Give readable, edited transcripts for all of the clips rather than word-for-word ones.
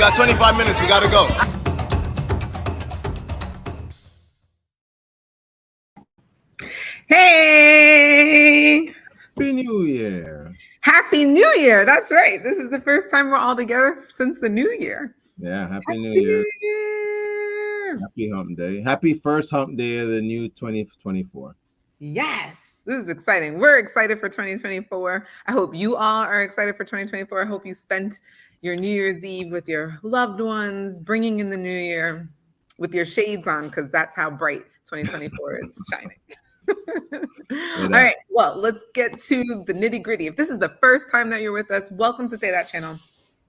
got 25 minutes. We got to go. Hey! Happy New Year. Happy New Year. That's right. This is the first time we're all together since the new year. Yeah, Happy New Year. Year. Happy hump day. Happy first hump day of the new 2024. Yes, this is exciting. We're excited for 2024. I hope you all are excited for 2024. I hope you spent your New Year's Eve with your loved ones, bringing in the new year with your shades on, because that's how bright 2024 is shining. All right, well, let's get to the nitty gritty. If this is the first time that you're with us, welcome to Say That Channel.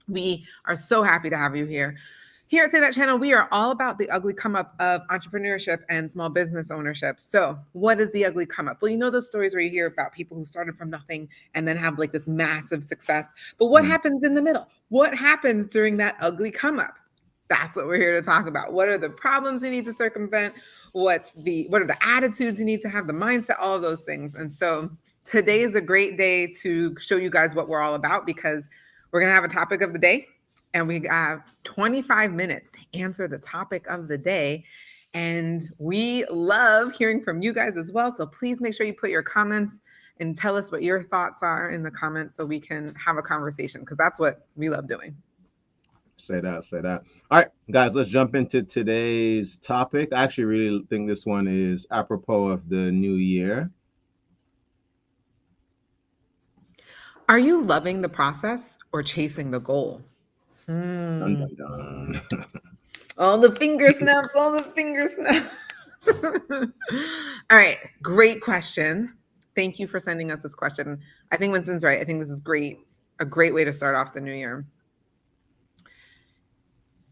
We are so happy to have you here. Here at Say That Channel, we are all about the ugly come up of entrepreneurship and small business ownership. So what is the ugly come up? Well, you know those stories where you hear about people who started from nothing and then have like this massive success. But what happens in the middle? What happens during that ugly come up? That's what we're here to talk about. What are the problems you need to circumvent? What are the attitudes you need to have, the mindset, all of those things. And so today is a great day to show you guys what we're all about, because we're going to have a topic of the day, and we have 25 minutes to answer the topic of the day. And we love hearing from you guys as well. So please make sure you put your comments and tell us what your thoughts are in the comments so we can have a conversation, because that's what we love doing. Say that. All right, guys, let's jump into today's topic. I actually really think this one is apropos of the new year. Are you loving the process or chasing the goal? Dun, dun, dun. All the finger snaps. All right, great question. Thank you for sending us this question. I think Winston's right. I think this is great. A great way to start off the new year.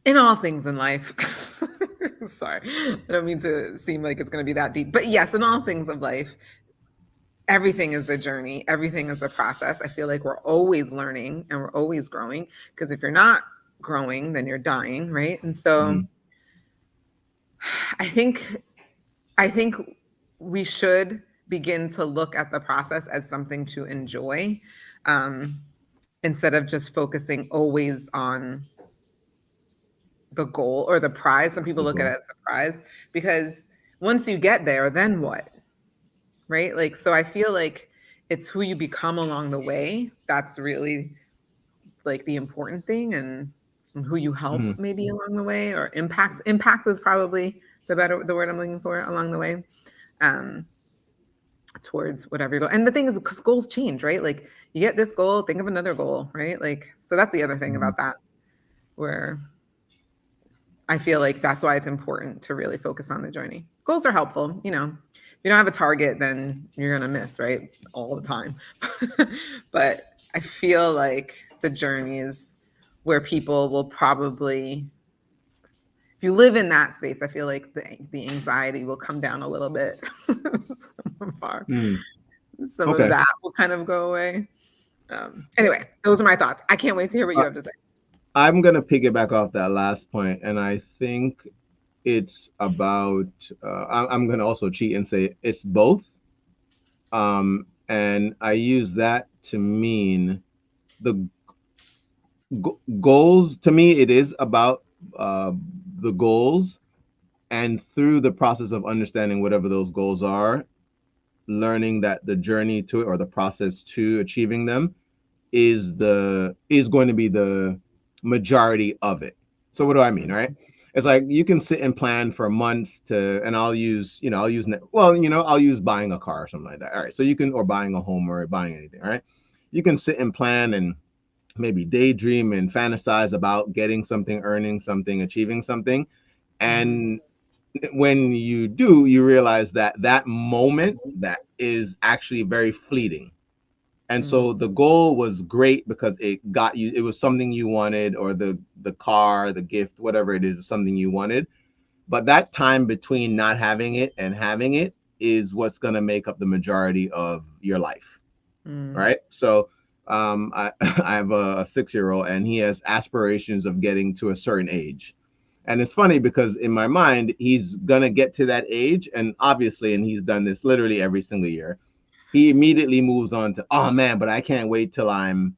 In all things in life, sorry, I don't mean to seem like it's going to be that deep, but yes, in all things of life, everything is a journey. Everything is a process. I feel like we're always learning and we're always growing, because if you're not growing, then you're dying, right? And so I think we should begin to look at the process as something to enjoy, instead of just focusing always on the goal or the prize. Some people look at it as a prize, because once you get there, then what? Right? Like, so I feel like it's who you become along the way. That's really like the important thing, and who you help maybe along the way, or impact. Impact is probably the word I'm looking for, along the way, towards whatever you go. And the thing is, because goals change, right? Like, you get this goal, think of another goal, right? Like, so that's the other thing about that, where I feel like that's why it's important to really focus on the journey. Goals are helpful. You know, if you don't have a target, then you're going to miss, right? All the time. But I feel like the journey is where people will probably, if you live in that space, I feel like the anxiety will come down a little bit. Some of that will kind of go away. Anyway, those are my thoughts. I can't wait to hear what you have to say. I'm going to piggyback off that last point, and I think it's about, I'm going to also cheat and say it's both. And I use that to mean the goals. To me, it is about the goals, and through the process of understanding whatever those goals are, learning that the journey to it, or the process to achieving them, is going to be the majority of it. So what do I mean, right? It's like you can sit and plan for months and I'll use buying a car or something like that. All right. So you can, or buying a home, or buying anything, right? You can sit and plan and maybe daydream and fantasize about getting something, earning something, achieving something. And when you do, you realize that that moment, that is actually very fleeting. And so the goal was great because it got you, it was something you wanted, or the car, the gift, whatever it is something you wanted. But that time between not having it and having it is what's going to make up the majority of your life. Right? So I have a 6-year-old, and he has aspirations of getting to a certain age. And it's funny because in my mind, he's going to get to that age. And obviously, and he's done this literally every single year, he immediately moves on to, oh man, but I can't wait till I'm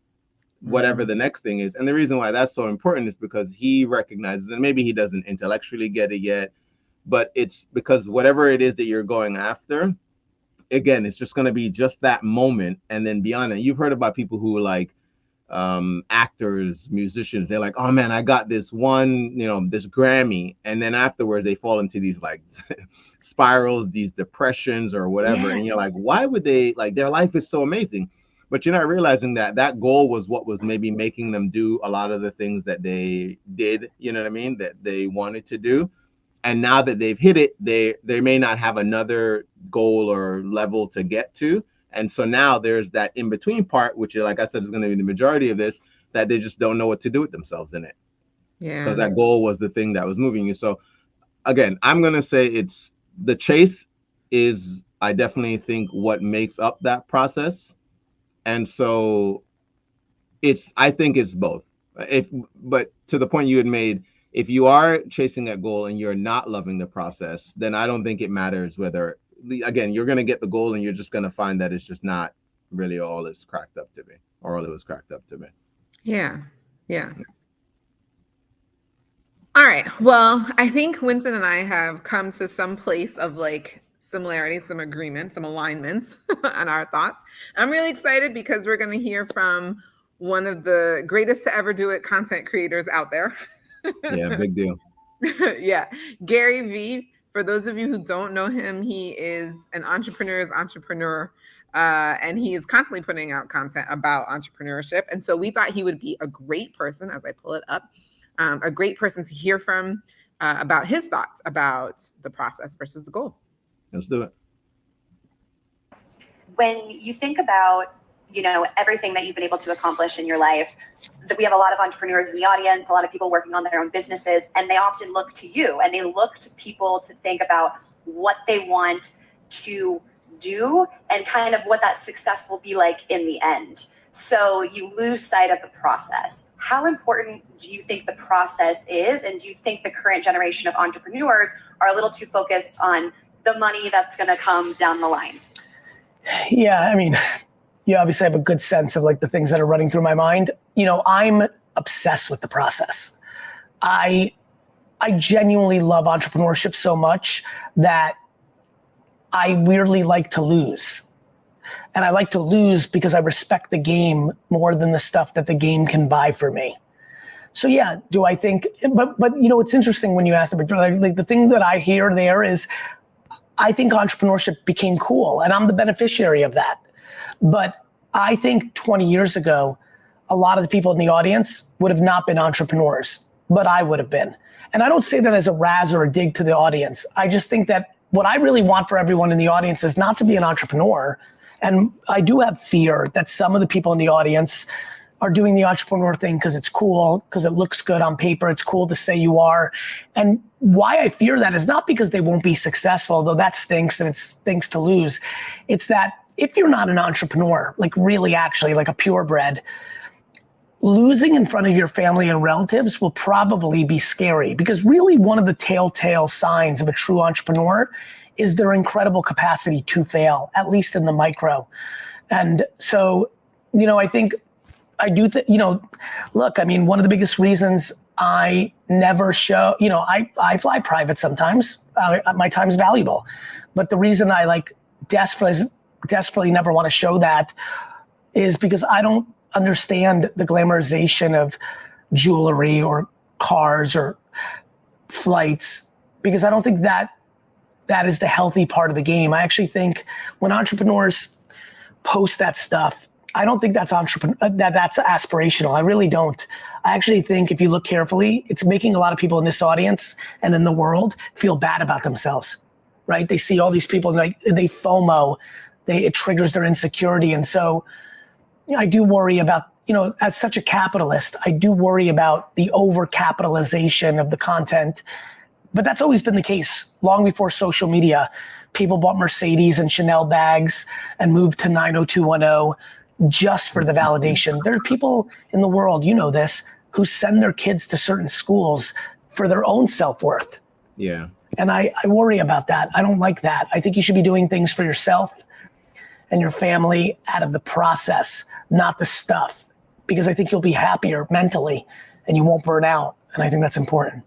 whatever the next thing is. And the reason why that's so important is because he recognizes, and maybe he doesn't intellectually get it yet, but it's because whatever it is that you're going after, again, it's just going to be just that moment. And then beyond it, you've heard about people who like actors, musicians, they're like, oh man, I got this one, this Grammy. And then afterwards they fall into these like spirals, these depressions or whatever. Yeah. And you're like, why would they, like, their life is so amazing. But you're not realizing that that goal was what was maybe making them do a lot of the things that they did, you know what I mean, that they wanted to do. And now that they've hit it, they may not have another goal or level to get to. And so now there's that in-between part, which, like I said, is going to be the majority of this, that they just don't know what to do with themselves in it. Yeah. Because that goal was the thing that was moving you. So again, I'm going to say it's the chase is, I definitely think, what makes up that process. And so I think it's both. But to the point you had made, if you are chasing that goal and you're not loving the process, then I don't think it matters whether, again, you're going to get the goal and you're just going to find that it's just not really all it's cracked up to be, or all it was cracked up to be. Yeah. All right. Well, I think Winston and I have come to some place of like similarity, some agreement, some alignments on our thoughts. I'm really excited because we're going to hear from one of the greatest to ever do it content creators out there. Yeah, big deal. Yeah. Gary Vee, for those of you who don't know him, he is an entrepreneur's entrepreneur. And he is constantly putting out content about entrepreneurship. And so we thought he would be a great person, as I pull it up, a great person to hear from about his thoughts about the process versus the goal. Let's do it. When you think about, everything that you've been able to accomplish in your life, that we have a lot of entrepreneurs in the audience, a lot of people working on their own businesses, and they often look to you and they look to people to think about what they want to do and kind of what that success will be like in the end. So you lose sight of the process. How important do you think the process is? And do you think the current generation of entrepreneurs are a little too focused on the money that's going to come down the line? Yeah, I mean, you obviously have a good sense of like the things that are running through my mind. I'm obsessed with the process. I genuinely love entrepreneurship so much that I weirdly like to lose. And I like to lose because I respect the game more than the stuff that the game can buy for me. So yeah, do I think, but it's interesting when you ask about, like the thing that I hear there is, I think entrepreneurship became cool and I'm the beneficiary of that. But I think 20 years ago, a lot of the people in the audience would have not been entrepreneurs, but I would have been. And I don't say that as a razz or a dig to the audience. I just think that what I really want for everyone in the audience is not to be an entrepreneur. And I do have fear that some of the people in the audience are doing the entrepreneur thing because it's cool, because it looks good on paper. It's cool to say you are. And why I fear that is not because they won't be successful, though that stinks and it stinks to lose. It's that if you're not an entrepreneur, like really actually like a purebred, losing in front of your family and relatives will probably be scary, because really one of the telltale signs of a true entrepreneur is their incredible capacity to fail, at least in the micro. And so, I think I do, look, I mean, one of the biggest reasons I never show, I fly private sometimes, my time's valuable, but the reason I like desperately never want to show that is because I don't understand the glamorization of jewelry or cars or flights, because I don't think that is the healthy part of the game. I actually think when entrepreneurs post that stuff, I don't think that's that's aspirational. I really don't. I actually think if you look carefully, it's making a lot of people in this audience and in the world feel bad about themselves, right? They see all these people and like they FOMO, it triggers their insecurity. And so I do worry about, as such a capitalist, I do worry about the over-capitalization of the content. But that's always been the case. Long before social media, people bought Mercedes and Chanel bags and moved to 90210 just for the validation. There are people in the world, this, who send their kids to certain schools for their own self-worth. Yeah. And I worry about that. I don't like that. I think you should be doing things for yourself and your family out of the process, not the stuff. because I think you'll be happier mentally and you won't burn out. And I think that's important.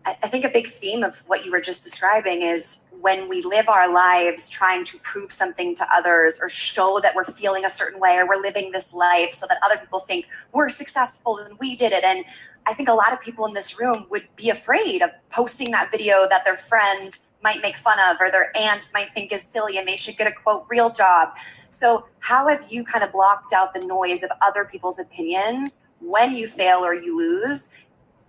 I think a big theme of what you were just describing is when we live our lives trying to prove something to others or show that we're feeling a certain way or we're living this life so that other people think we're successful and we did it. And I think a lot of people in this room would be afraid of posting that video that their friends might make fun of or their aunt might think is silly and they should get a quote real job. So how have you kind of blocked out the noise of other people's opinions when you fail or you lose?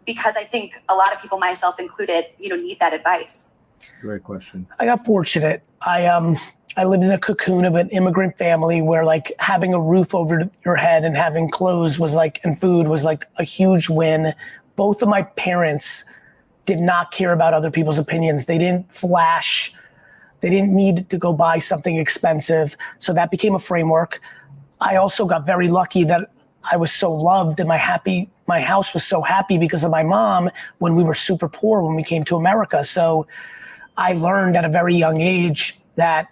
Because I think a lot of people, myself included, need that advice. Great question. I got fortunate. I lived in a cocoon of an immigrant family where like having a roof over your head and having clothes was like, and food was like a huge win. Both of my parents did not care about other people's opinions. They didn't flash. They didn't need to go buy something expensive. So that became a framework. I also got very lucky that I was so loved and my house was so happy because of my mom when we were super poor when we came to America. So I learned at a very young age that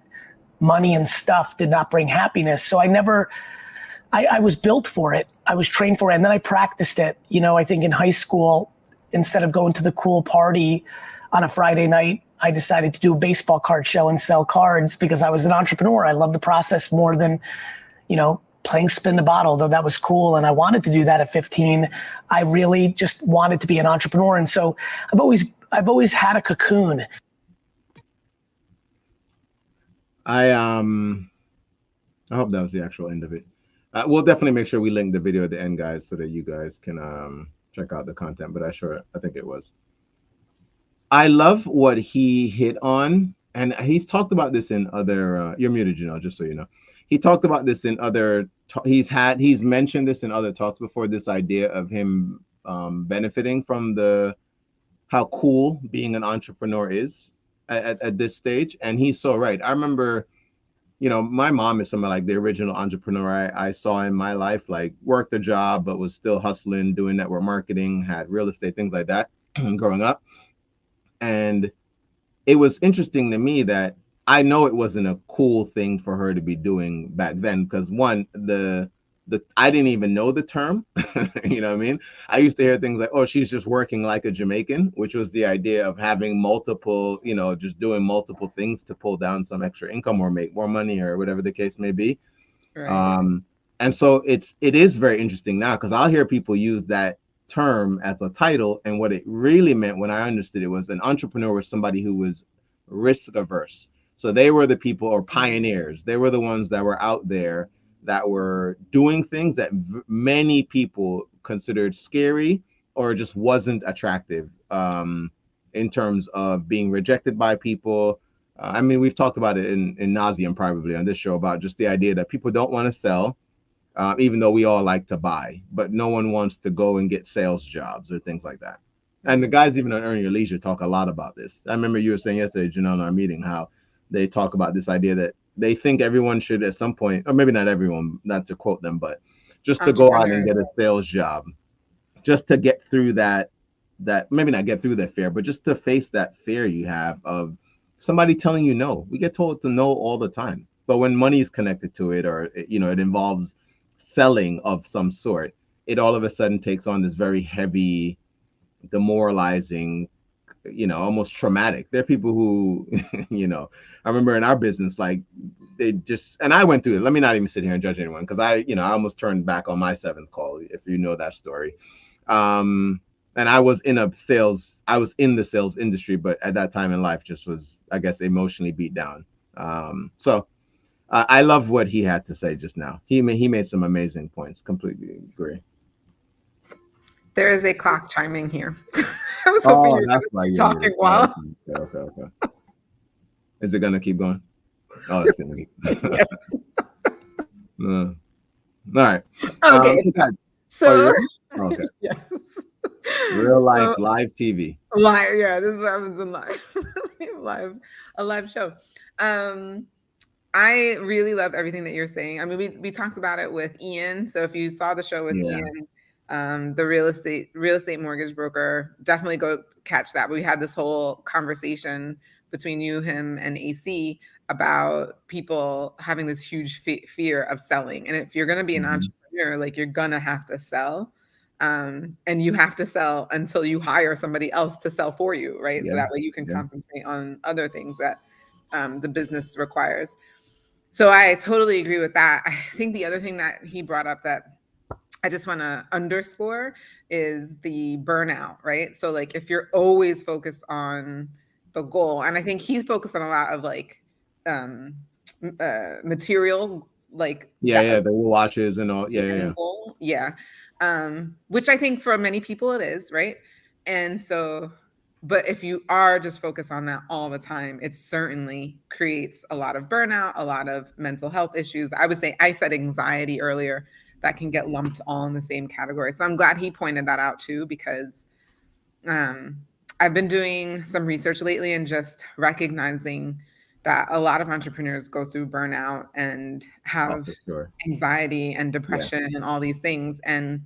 money and stuff did not bring happiness. So I was built for it. I was trained for it. And then I practiced it. I think in high school, instead of going to the cool party on a Friday night, I decided to do a baseball card show and sell cards because I was an entrepreneur. I love the process more than, playing spin the bottle, though that was cool. And I wanted to do that at 15. I really just wanted to be an entrepreneur. And so I've always had a cocoon. I hope that was the actual end of it. We'll definitely make sure we link the video at the end, guys, so that you guys can check out the content, but I think it was. I love what he hit on, and he's talked about this in other, you're muted, Janelle, just so you know. He talked about this in other, he's mentioned this in other talks before, this idea of him benefiting from how cool being an entrepreneur is at this stage. And he's so right. I remember, my mom is somebody like the original entrepreneur I saw in my life, like worked a job, but was still hustling, doing network marketing, had real estate, things like that growing up. And it was interesting to me that I know it wasn't a cool thing for her to be doing back then, because one, I didn't even know the term, you know what I mean? I used to hear things like, oh, she's just working like a Jamaican, which was the idea of having multiple, just doing multiple things to pull down some extra income or make more money or whatever the case may be. Right. And so it is very interesting now, because I'll hear people use that term as a title, and what it really meant when I understood it was an entrepreneur was somebody who was risk averse. So they were the people, or pioneers. They were the ones that were out there that were doing things that many people considered scary or just wasn't attractive in terms of being rejected by people. I mean, we've talked about it in nauseam probably on this show about just the idea that people don't want to sell, even though we all like to buy, but no one wants to go and get sales jobs or things like that. And the guys even on Earn Your Leisure talk a lot about this. I remember you were saying yesterday, Janelle, in our meeting, how they talk about this idea that they think everyone should at some point, or maybe not everyone, not to quote them, but just to go out and get a sales job, just to get through that maybe not get through that fear, but just to face that fear you have of somebody telling you no. We get told to no all the time, but when money is connected to it, or it involves selling of some sort, it all of a sudden takes on this very heavy, demoralizing, almost traumatic. There are people who, I remember in our business, like they just, and I went through it. Let me not even sit here and judge anyone, because I almost turned back on my 7th call, if you know that story. And I was in the sales industry, but at that time in life just was, I guess, emotionally beat down. So I love what he had to say just now. He made some amazing points. Completely agree. There is a clock chiming here. I was hoping you were talking while. Okay. Is it gonna keep going? Oh, it's gonna keep. Yes. All right. Okay. So. Okay. Yes. Real life, live TV. Live, yeah. This is what happens in live. A live show. I really love everything that you're saying. I mean, we talked about it with Ian. So if you saw the show with Ian, the real estate mortgage broker, definitely go catch that. But we had this whole conversation between you, him, and AC about people having this huge fear of selling. And if you're going to be an entrepreneur, entrepreneur, like you're gonna have to sell. And you have to sell until you hire somebody else to sell for you, right? So Yeah. that way you can Yeah. concentrate on other things that the business requires. So I totally agree with that. I think the other thing that he brought up that I just want to underscore is the burnout, right? So like if you're always focused on the goal, and I think he's focused on a lot of like material, like Yeah, that yeah, the watches and all. Yeah, yeah, yeah. end goal. Yeah. Which I think for many people it is, right? And so, but if you are just focused on that all the time, it certainly creates a lot of burnout, a lot of mental health issues. I would say I said anxiety earlier, that can get lumped all in the same category. So I'm glad he pointed that out too, because I've been doing some research lately and just recognizing that a lot of entrepreneurs go through burnout and Oh, have for sure. anxiety and depression and all these things. And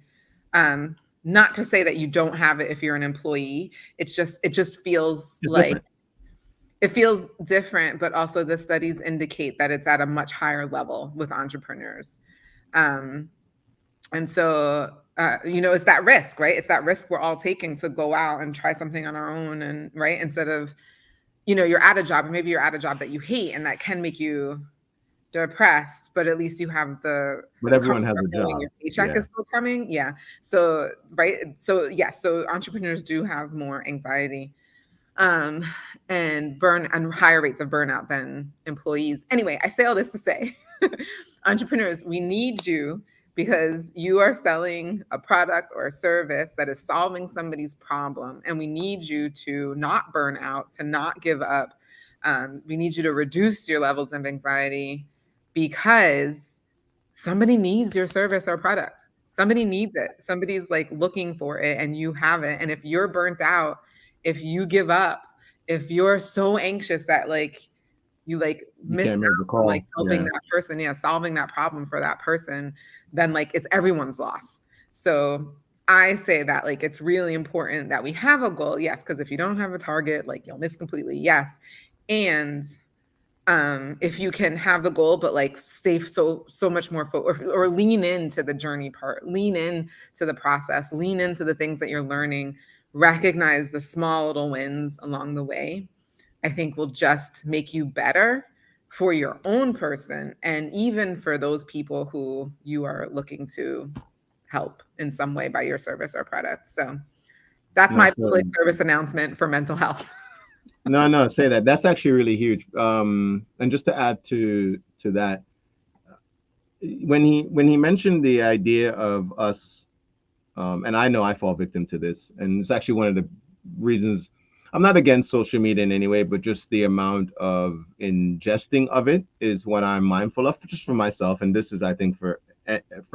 not to say that you don't have it if you're an employee. It just feels It's like different. it feels different, but also the studies indicate that it's at a much higher level with entrepreneurs. And so, it's that risk, right? It's that risk we're all taking to go out and try something on our own, and right, instead of, you're at a job, and maybe you're at a job that you hate and that can make you depressed, but at least you have the But everyone comfort has of a knowing job. your paycheck Yeah. is still coming. Yeah. So, right. So, yes. So entrepreneurs do have more anxiety and higher rates of burnout than employees. Anyway, I say all this to say, entrepreneurs, we need you because you are selling a product or a service that is solving somebody's problem, and we need you to not burn out, to not give up. We need you to reduce your levels of anxiety because somebody needs your service or product. Somebody needs it. Somebody's like looking for it, and you have it. And if you're burnt out, if you give up, if you're so anxious that like you like You miss can't make the out on like call. helping Yeah. that person, solving that problem for that person, then like it's everyone's loss. So I say that like it's really important that we have a goal. Yes, because if you don't have a target, like you'll miss completely. Yes. And if you can have the goal but like stay so much more or lean into the journey part, lean in to the process, lean into the things that you're learning, recognize the small little wins along the way, I think will just make you better for your own person and even for those people who you are looking to help in some way by your service or product. So that's No, my so public service announcement for mental health. no, say that. That's actually really huge. And just to add to that, when he mentioned the idea of us, and I know I fall victim to this, and it's actually one of the reasons I'm not against social media in any way, but just the amount of ingesting of it is what I'm mindful of, just for myself. And this is, I think, for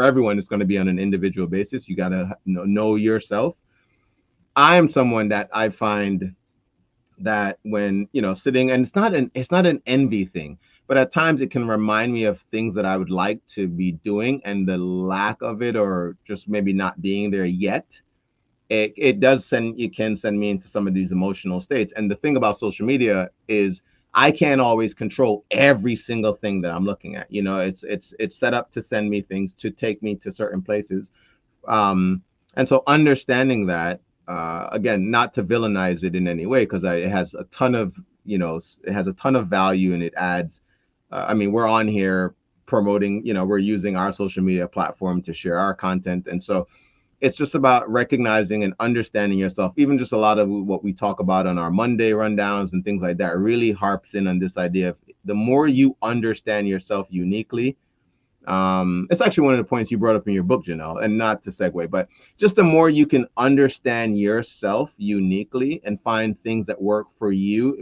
everyone, it's going to be on an individual basis. You got to know yourself. I'm someone that I find that when sitting, and it's not an envy thing, but at times it can remind me of things that I would like to be doing, and the lack of it, or just maybe not being there yet, it can send me into some of these emotional states. And the thing about social media is I can't always control every single thing that I'm looking at. It's set up to send me things, to take me to certain places, and so understanding that, again, not to villainize it in any way, because it has a ton of value, and it adds. I mean, we're on here promoting. We're using our social media platform to share our content, and so it's just about recognizing and understanding yourself. Even just a lot of what we talk about on our Monday rundowns and things like that really harps in on this idea of the more you understand yourself uniquely. It's actually one of the points you brought up in your book, Janelle, and not to segue, but just the more you can understand yourself uniquely and find things that work for you.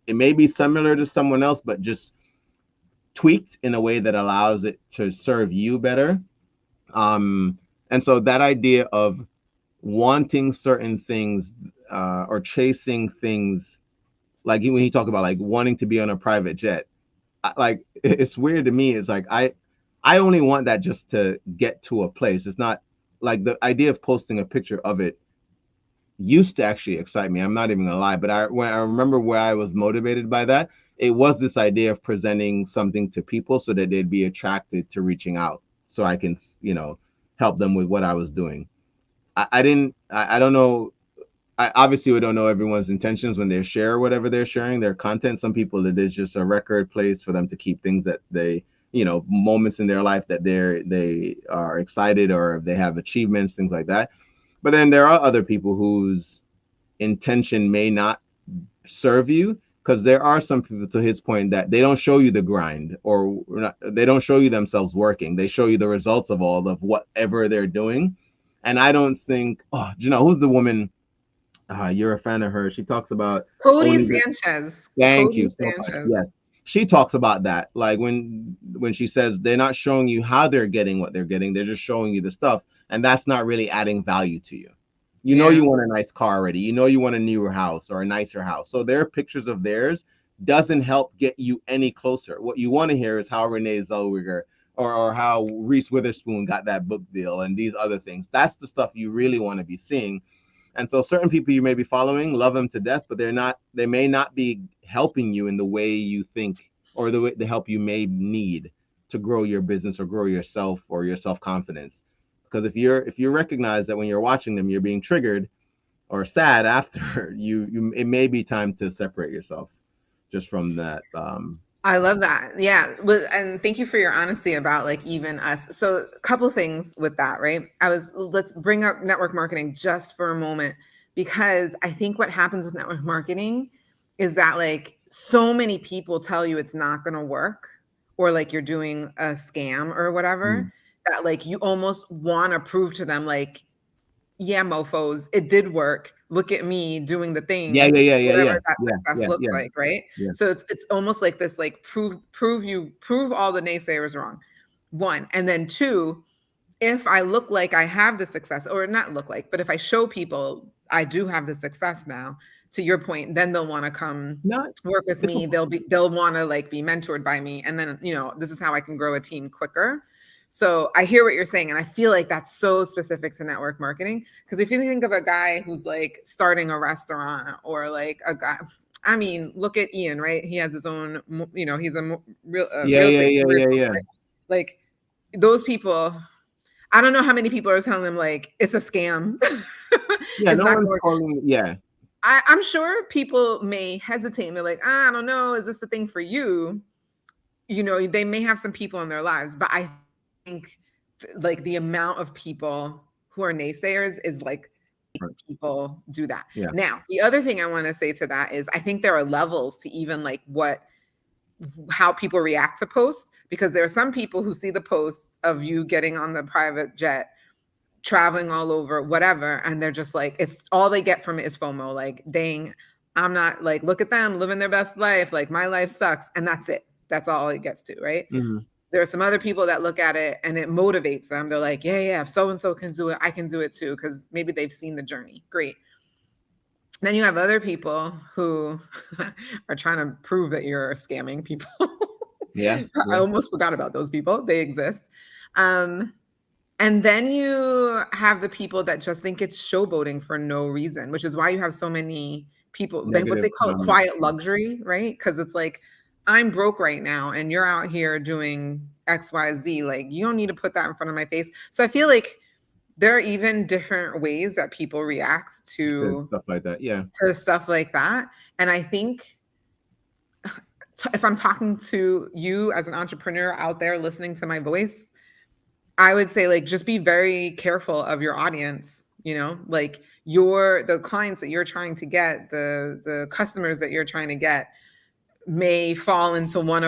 It may be similar to someone else, but just tweaked in a way that allows it to serve you better. And so that idea of wanting certain things, or chasing things, like when you talk about like wanting to be on a private jet, like it's weird to me. It's like I only want that just to get to a place. It's not like the idea of posting a picture of it used to actually excite me. I'm not even gonna lie, but when I remember where I was motivated by that, it was this idea of presenting something to people so that they'd be attracted to reaching out, so I can help them with what I was doing. I don't know. Obviously we don't know everyone's intentions when they share whatever they're sharing, their content. Some people, it is just a record place for them to keep things that they, moments in their life that they are excited, or they have achievements, things like that. But then there are other people whose intention may not serve you, because there are some people, to his point, that they don't show you the grind, or not, they don't show you themselves working. They show you the results of all of whatever they're doing. And I don't think, who's the woman? You're a fan of her. She talks about Cody only Sanchez. thank Cody you so much. Sanchez. Yes. She talks about that. Like when she says they're not showing you how they're getting what they're getting, they're just showing you the stuff. And that's not really adding value to you. You know, you want a nice car already. You know, you want a newer house or a nicer house. So their pictures of theirs doesn't help get you any closer. What you want to hear is how Renee Zellweger or how Reese Witherspoon got that book deal and these other things. That's the stuff you really want to be seeing. And so certain people you may be following, love them to death, but they may not be helping you in the way you think, or the help you may need to grow your business or grow yourself or your self-confidence. Because if you recognize that when you're watching them, you're being triggered or sad after, it may be time to separate yourself just from that. I love that. Yeah. And thank you for your honesty about like even us. So a couple things with that, right? Let's bring up network marketing just for a moment, because I think what happens with network marketing is that like so many people tell you it's not going to work, or like you're doing a scam or whatever, that like you almost want to prove to them like, yeah, mofos, it did work. Look at me doing the thing. Whatever that success looks like, right? Yeah. So it's almost like this, like prove all the naysayers wrong. One, and then two, if I look like I have the success, or not look like, but if I show people I do have the success now, to your point, then they'll want to come work with me. They'll want to like be mentored by me, and then this is how I can grow a team quicker. So I hear what you're saying. And I feel like that's so specific to network marketing. Because if you think of a guy who's like starting a restaurant, or like a guy, I mean, look at Ian, right? He has his own, he's a real estate. Right? Like those people, I don't know how many people are telling them like, it's a scam. Yeah, no one's calling, yeah. I'm sure people may hesitate and they're like, I don't know, is this the thing for you? They may have some people in their lives, but I think like the amount of people who are naysayers is like people do that. Yeah. Now, the other thing I want to say to that is I think there are levels to even like how people react to posts, because there are some people who see the posts of you getting on the private jet, traveling all over, whatever, and they're just like, it's all they get from it is FOMO. Like, dang, I'm not like, look at them living their best life. Like my life sucks. And that's it. That's all it gets to, right? Mm-hmm. There are some other people that look at it and it motivates them. They're like, yeah, if so-and-so can do it, I can do it too. Because maybe they've seen the journey. Great. Then you have other people who are trying to prove that you're scamming people. Yeah. I almost forgot about those people. They exist. And then you have the people that just think it's showboating for no reason, which is why you have so many people, what they call it quiet luxury, right? Because it's like, I'm broke right now and you're out here doing XYZ. Like, you don't need to put that in front of my face. So I feel like there are even different ways that people react to stuff like that. Yeah. To stuff like that. And I think if I'm talking to you as an entrepreneur out there listening to my voice, I would say like, just be very careful of your audience, like the clients that you're trying to get, the customers that you're trying to get may fall into one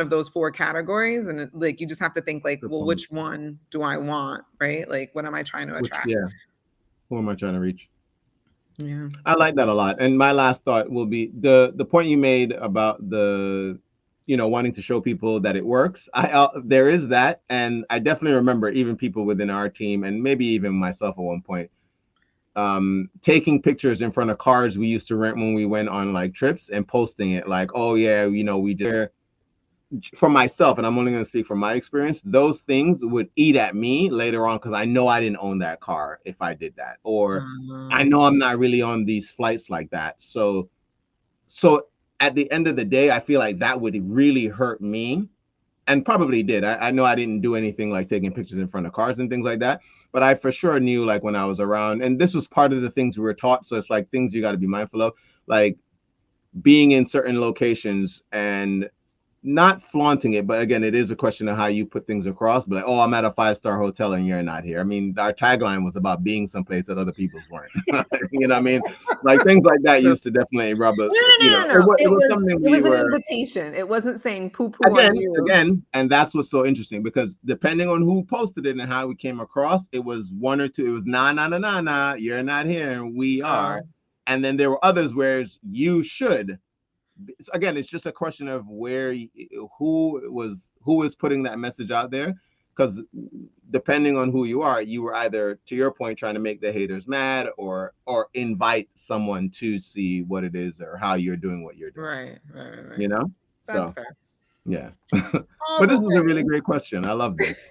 of those four categories. And like, you just have to think like, well, which one do I want? Right? Like, what am I trying to attract? Who am I trying to reach? Yeah. I like that a lot. And my last thought will be the point you made about the, wanting to show people that it works. There is that. And I definitely remember even people within our team, and maybe even myself at one point, taking pictures in front of cars we used to rent when we went on like trips and posting it like, oh yeah, we did. For myself, and I'm only going to speak from my experience, those things would eat at me later on, because I know I didn't own that car if I did that, or I know I'm not really on these flights like that. So at the end of the day, I feel like that would really hurt me and probably did. I know I didn't do anything like taking pictures in front of cars and things like that, but I for sure knew like when I was around, and this was part of the things we were taught. So it's like things you got to be mindful of, like being in certain locations and not flaunting it, but again, it is a question of how you put things across. But like, oh, I'm at a 5-star hotel and you're not here. I mean, our tagline was about being someplace that other people's weren't. You know what I mean? Like things like that used to definitely rub us. No. It was something it was we an were invitation. It wasn't saying poo poo on you. again, and that's what's so interesting, because depending on who posted it and how we came across, it was one or two. It was nah, you're not here and we are. And then there were others where you should. Again, it's just a question of who is putting that message out there, because depending on who you are, you were either, to your point, trying to make the haters mad or invite someone to see what it is or how you're doing what you're doing. Right. You know, That's so fair. yeah. But this was a really great question. I love this.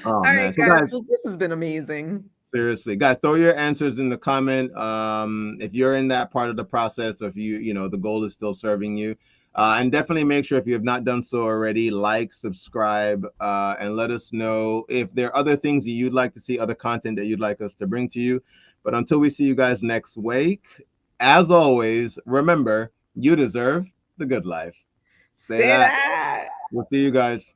All right, So guys. Well, this has been amazing. Seriously, guys, throw your answers in the comment. If you're in that part of the process, or if the goal is still serving you, and definitely make sure, if you have not done so already, like, subscribe, and let us know if there are other things that you'd like to see, other content that you'd like us to bring to you. But until we see you guys next week, as always, remember, you deserve the good life. Say that. that. We'll see you guys.